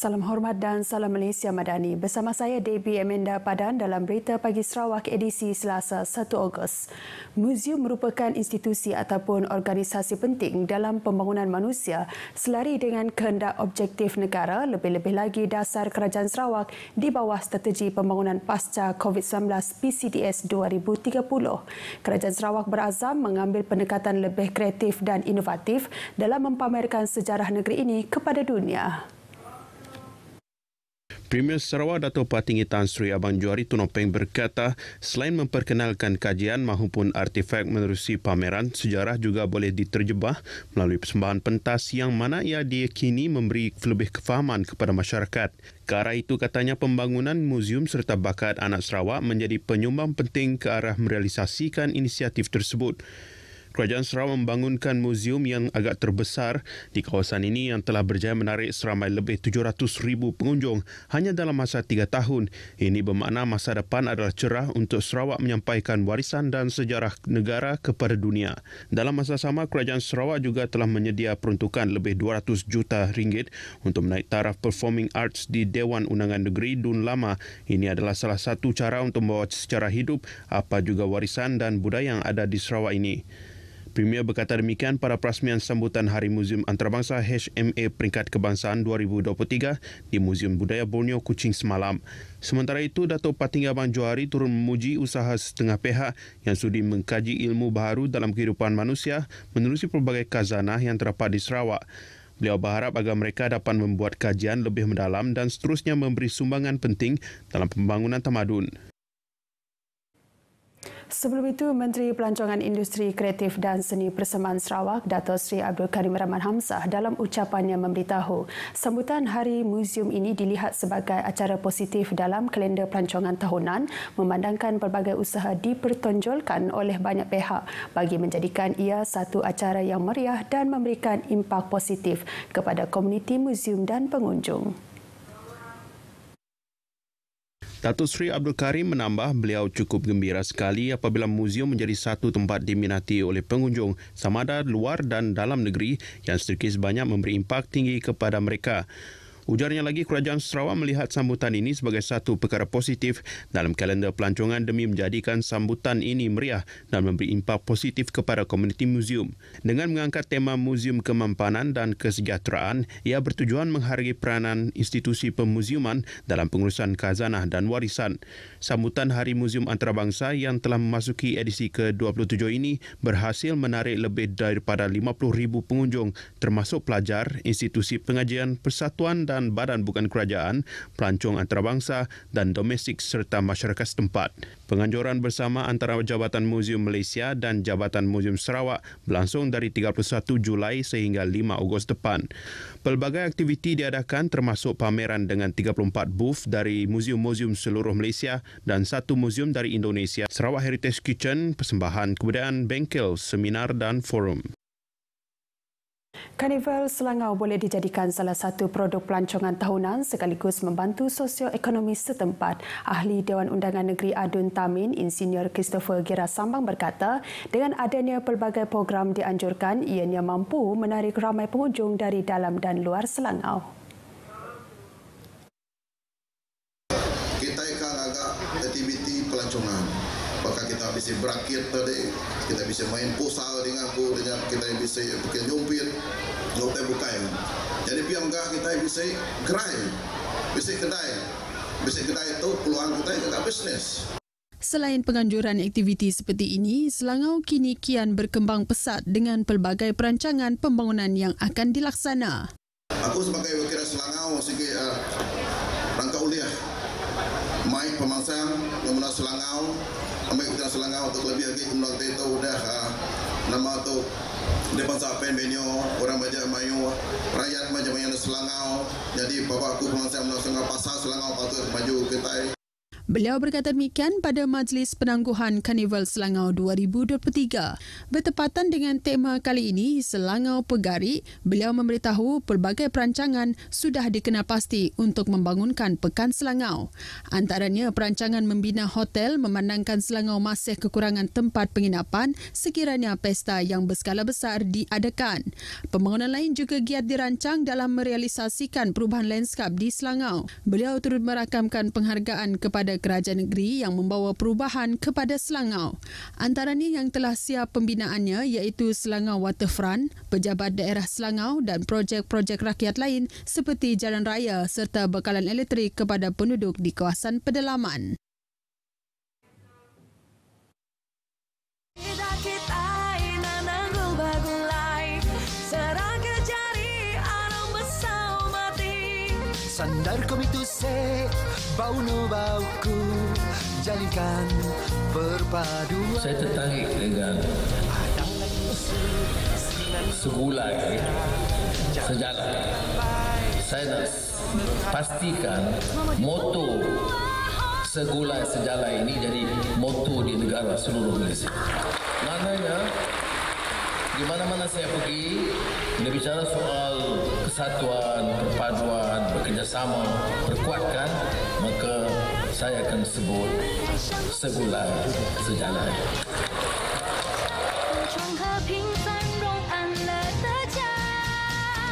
Salam hormat dan salam Malaysia Madani. Bersama saya Debbie Amanda Padan dalam Berita Pagi Sarawak edisi Selasa 1 Ogos. Muzium merupakan institusi ataupun organisasi penting dalam pembangunan manusia selari dengan kehendak objektif negara, lebih-lebih lagi dasar Kerajaan Sarawak di bawah strategi pembangunan pasca COVID-19 PCDS 2030. Kerajaan Sarawak berazam mengambil pendekatan lebih kreatif dan inovatif dalam mempamerkan sejarah negeri ini kepada dunia. Premier Sarawak Dato' Patinggi Tan Sri Abang Johari Tunopeng berkata, selain memperkenalkan kajian maupun artifak menerusi pameran, sejarah juga boleh diterjemah melalui persembahan pentas yang mana ia diyakini memberi lebih kefahaman kepada masyarakat. Ke arah itu, katanya pembangunan muzium serta bakat anak Sarawak menjadi penyumbang penting ke arah merealisasikan inisiatif tersebut. Kerajaan Sarawak membangunkan muzium yang agak terbesar di kawasan ini yang telah berjaya menarik seramai lebih 700,000 pengunjung hanya dalam masa 3 tahun. Ini bermakna masa depan adalah cerah untuk Sarawak menyampaikan warisan dan sejarah negara kepada dunia. Dalam masa sama, Kerajaan Sarawak juga telah menyedia peruntukan lebih 200 juta ringgit untuk menaik taraf performing arts di Dewan Undangan Negeri Dun Lama. Ini adalah salah satu cara untuk membawa secara hidup apa juga warisan dan budaya yang ada di Sarawak ini. Premier berkata demikian pada perasmian sambutan Hari Muzium Antarabangsa HMA Peringkat Kebangsaan 2023 di Muzium Budaya Borneo Kuching semalam. Sementara itu, Dato' Patinggi Abang Johari turun memuji usaha setengah pihak yang sudi mengkaji ilmu baharu dalam kehidupan manusia menerusi pelbagai khazanah yang terdapat di Sarawak. Beliau berharap agar mereka dapat membuat kajian lebih mendalam dan seterusnya memberi sumbangan penting dalam pembangunan tamadun. Sebelum itu, Menteri Pelancongan Industri Kreatif dan Seni Persembahan Sarawak, Dato' Sri Abdul Karim Rahman Hamzah dalam ucapannya memberitahu sambutan Hari Muzium ini dilihat sebagai acara positif dalam kalender pelancongan tahunan memandangkan pelbagai usaha dipertonjolkan oleh banyak pihak bagi menjadikan ia satu acara yang meriah dan memberikan impak positif kepada komuniti muzium dan pengunjung. Dato' Sri Abdul Karim menambah beliau cukup gembira sekali apabila muzium menjadi satu tempat diminati oleh pengunjung sama ada luar dan dalam negeri yang sedikit sebanyak memberi impak tinggi kepada mereka. Ujarnya lagi, Kerajaan Sarawak melihat sambutan ini sebagai satu perkara positif dalam kalender pelancongan demi menjadikan sambutan ini meriah dan memberi impak positif kepada komuniti muzium. Dengan mengangkat tema Muzium Kemampanan dan Kesejahteraan, ia bertujuan menghargai peranan institusi pemuziuman dalam pengurusan khazanah dan warisan. Sambutan Hari Muzium Antarabangsa yang telah memasuki edisi ke-27 ini berhasil menarik lebih daripada 50,000 pengunjung termasuk pelajar, institusi pengajian, persatuan dan badan bukan kerajaan, pelancong antarabangsa dan domestik serta masyarakat setempat. Penganjuran bersama antara Jabatan Muzium Malaysia dan Jabatan Muzium Sarawak berlangsung dari 31 Julai sehingga 5 Ogos depan. Pelbagai aktiviti diadakan termasuk pameran dengan 34 booth dari muzium-muzium seluruh Malaysia dan satu muzium dari Indonesia, Sarawak Heritage Kitchen, persembahan kebudayaan, bengkel, seminar dan forum. Karnival Selangau boleh dijadikan salah satu produk pelancongan tahunan sekaligus membantu sosioekonomi setempat. Ahli Dewan Undangan Negeri Adun Tamin, Insinyur Christopher Gira Sambang berkata, dengan adanya pelbagai program dianjurkan, ianya mampu menarik ramai pengunjung dari dalam dan luar Selangau. Kita akan agak aktiviti pelancongan. Maka kita bisa berakit tadi, kita bisa main pusal dengan kita bisa bikin jumpit, hotel bukai. Jadi pihak enggak kita bisa gerai, bisa kedai itu peluang kita agak bisnes. Selain penganjuran aktiviti seperti ini, Selangau kini kian berkembang pesat dengan pelbagai perancangan pembangunan yang akan dilaksana. Aku sebagai wakil Selangau sikit rangka uliah mai pemangsang yang mana Selangau ambil kita Selangau untuk lebih lagi kemudian kita tahu dah nama tu depan sahapan benyo orang banyak mayu rakyat macam-macam Selangau. Jadi bapa aku pemangsang Selangau pasal Selangau patut maju kita. Beliau berkata demikian pada Majlis Penangguhan Karnival Selangau 2023. Bertepatan dengan tema kali ini, Selangau Pegari, beliau memberitahu pelbagai perancangan sudah dikenal pasti untuk membangunkan Pekan Selangau. Antaranya perancangan membina hotel memandangkan Selangau masih kekurangan tempat penginapan sekiranya pesta yang berskala besar diadakan. Pembangunan lain juga giat dirancang dalam merealisasikan perubahan landskap di Selangau. Beliau turut merakamkan penghargaan kepada kerajaan negeri yang membawa perubahan kepada Selangau. Antaranya yang telah siap pembinaannya iaitu Selangau Waterfront, Pejabat Daerah Selangau dan projek-projek rakyat lain seperti jalan raya serta bekalan elektrik kepada penduduk di kawasan pedalaman. Sandar komitu se bau no bauku jalinkan perpaduan. Saya tertarik dengan segulai sejalan. Saya nak pastikan moto segulai sejalan ini jadi moto di negara seluruh Malaysia. Maknanya di mana-mana saya pergi, bila bicara soal kesatuan, perpaduan, bekerjasama, perkuatkan, maka saya akan sebut segulai sejalan.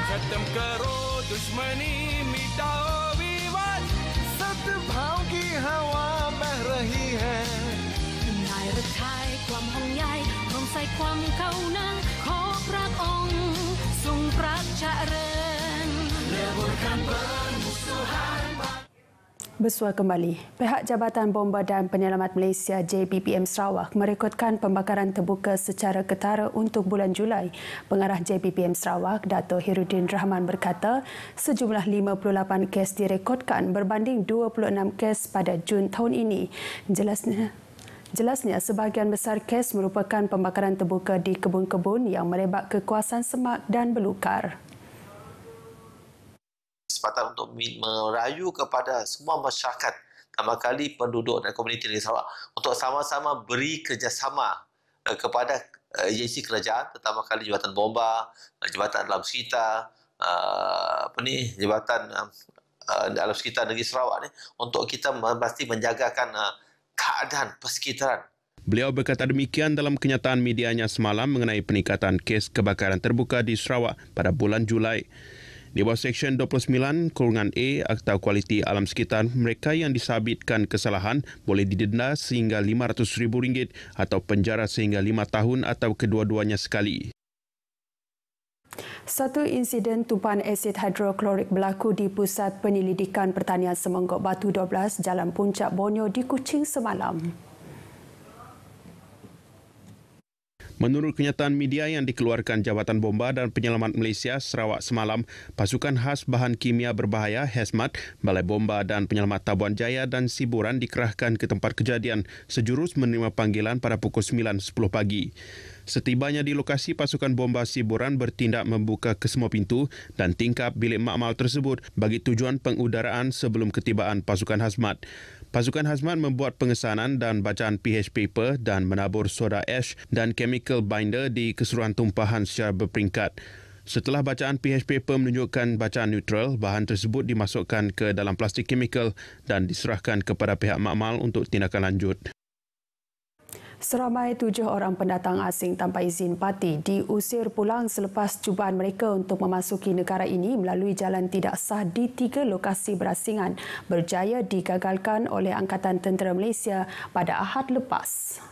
खत्म करो दुश्मनी मिटाओ विवाद सद्भाव की हवा बह रही है นายรักไทยความห่วงใยรวมใส่ความเข้านั้นขอพระองค์ทรงพระเจริญ leburkan permusuhan. Bersua kembali, pihak Jabatan Bomba dan Penyelamat Malaysia JBPM Sarawak merekodkan pembakaran terbuka secara ketara untuk bulan Julai. Pengarah JBPM Sarawak, Dato' Hirudin Rahman berkata, sejumlah 58 kes direkodkan berbanding 26 kes pada Jun tahun ini. Jelasnya, sebahagian besar kes merupakan pembakaran terbuka di kebun-kebun yang merebak ke kawasan semak dan belukar. Kesempatan untuk merayu kepada semua masyarakat, tambah kali penduduk dan komuniti negeri Sarawak untuk sama-sama beri kerjasama kepada agensi kerajaan, terutama kali Jabatan Bomba, Jabatan Alam Sekitar, Jabatan Alam Sekitar Negeri Sarawak ni, untuk kita pasti menjagakan keadaan persekitaran. Beliau berkata demikian dalam kenyataan medianya semalam mengenai peningkatan kes kebakaran terbuka di Sarawak pada bulan Julai. Di bawah Seksyen 29 kurungan A Akta Kualiti Alam Sekitar, mereka yang disabitkan kesalahan boleh didenda sehingga RM500,000 atau penjara sehingga 5 tahun atau kedua-duanya sekali. Satu insiden tumpahan asid hidroklorik berlaku di Pusat Penyelidikan Pertanian Semenggok Batu 12, Jalan Puncak Borneo di Kuching semalam. Menurut kenyataan media yang dikeluarkan Jabatan Bomba dan Penyelamat Malaysia Sarawak semalam, pasukan khas bahan kimia berbahaya HAZMAT, Balai Bomba dan Penyelamat Tabuan Jaya dan Siburan dikerahkan ke tempat kejadian sejurus menerima panggilan pada pukul 9.10 pagi. Setibanya di lokasi, pasukan bomba Siburan bertindak membuka kesemua pintu dan tingkap bilik makmal tersebut bagi tujuan pengudaraan sebelum ketibaan pasukan HAZMAT. Pasukan HAZMAT membuat pengesanan dan bacaan pH paper dan menabur soda ash dan chemical binder di keseluruhan tumpahan secara berperingkat. Setelah bacaan pH paper menunjukkan bacaan neutral, bahan tersebut dimasukkan ke dalam plastik chemical dan diserahkan kepada pihak makmal untuk tindakan lanjut. Seramai 7 orang pendatang asing tanpa izin parti diusir pulang selepas cubaan mereka untuk memasuki negara ini melalui jalan tidak sah di 3 lokasi berasingan berjaya digagalkan oleh Angkatan Tentera Malaysia pada Ahad lepas.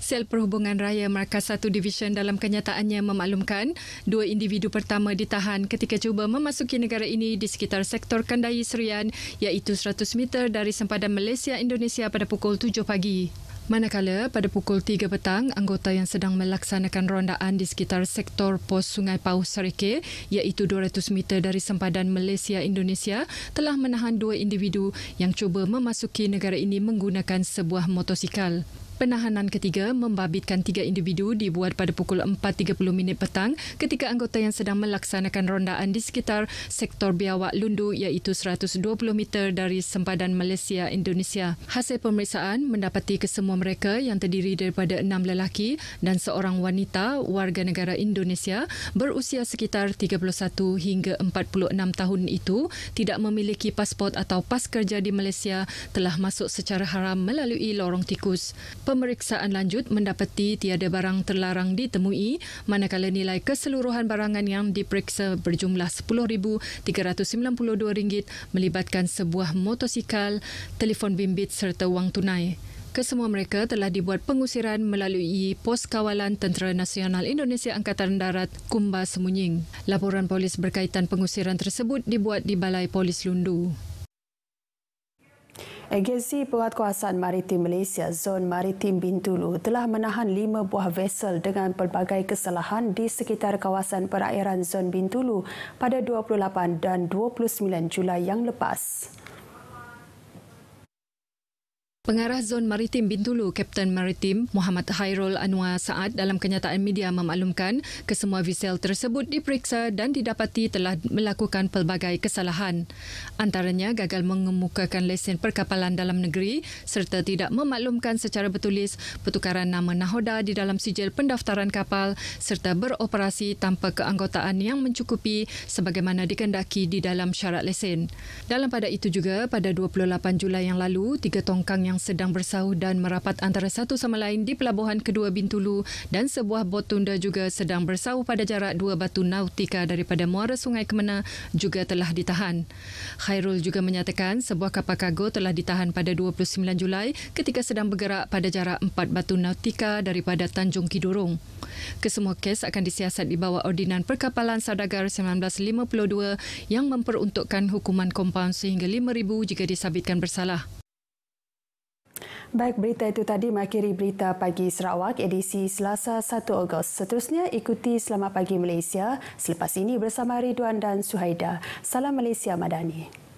Sel Perhubungan Raya Markas 1 Division dalam kenyataannya memaklumkan 2 individu pertama ditahan ketika cuba memasuki negara ini di sekitar sektor Kandai Serian iaitu 100 meter dari sempadan Malaysia-Indonesia pada pukul 7 pagi. Manakala pada pukul 3 petang, anggota yang sedang melaksanakan rondaan di sekitar sektor pos Sungai Pauh Sarike iaitu 200 meter dari sempadan Malaysia-Indonesia telah menahan 2 individu yang cuba memasuki negara ini menggunakan sebuah motosikal. Penahanan ketiga membabitkan 3 individu dibuat pada pukul 4.30 petang ketika anggota yang sedang melaksanakan rondaan di sekitar sektor Biawak Lundu iaitu 120 meter dari sempadan Malaysia-Indonesia. Hasil pemeriksaan mendapati kesemua mereka yang terdiri daripada 6 lelaki dan seorang wanita warga negara Indonesia berusia sekitar 31 hingga 46 tahun itu tidak memiliki pasport atau pas kerja di Malaysia telah masuk secara haram melalui lorong tikus. Pemeriksaan lanjut mendapati tiada barang terlarang ditemui manakala nilai keseluruhan barangan yang diperiksa berjumlah RM10,392 melibatkan sebuah motosikal, telefon bimbit serta wang tunai. Kesemua mereka telah dibuat pengusiran melalui Pos Kawalan Tentera Nasional Indonesia Angkatan Darat Kumba Semunying. Laporan polis berkaitan pengusiran tersebut dibuat di Balai Polis Lundu. Agensi Penguatkuasaan Maritim Malaysia Zon Maritim Bintulu telah menahan 5 buah vesel dengan pelbagai kesalahan di sekitar kawasan perairan Zon Bintulu pada 28 dan 29 Julai yang lepas. Pengarah Zon Maritim Bintulu, Kapten Maritim Muhammad Khairul Anwar Saad dalam kenyataan media memaklumkan kesemua vesel tersebut diperiksa dan didapati telah melakukan pelbagai kesalahan. Antaranya gagal mengemukakan lesen perkapalan dalam negeri serta tidak memaklumkan secara bertulis pertukaran nama nahoda di dalam sijil pendaftaran kapal serta beroperasi tanpa keanggotaan yang mencukupi sebagaimana dikehendaki di dalam syarat lesen. Dalam pada itu juga, pada 28 Julai yang lalu, 3 tongkang yang sedang bersauh dan merapat antara satu sama lain di Pelabuhan Kedua Bintulu dan sebuah bot tunda juga sedang bersauh pada jarak 2 batu nautika daripada muara Sungai Kemena juga telah ditahan. Khairul juga menyatakan sebuah kapal kargo telah ditahan pada 29 Julai ketika sedang bergerak pada jarak 4 batu nautika daripada Tanjung Kidurong. Kesemua kes akan disiasat di bawah Ordinan Perkapalan Saudagar 1952 yang memperuntukkan hukuman kompaun sehingga RM5,000 jika disabitkan bersalah. Baik, berita itu tadi mengakhiri Berita Pagi Sarawak edisi Selasa 1 Ogos. Seterusnya ikuti Selamat Pagi Malaysia selepas ini bersama Ridwan dan Suhaida. Salam Malaysia Madani.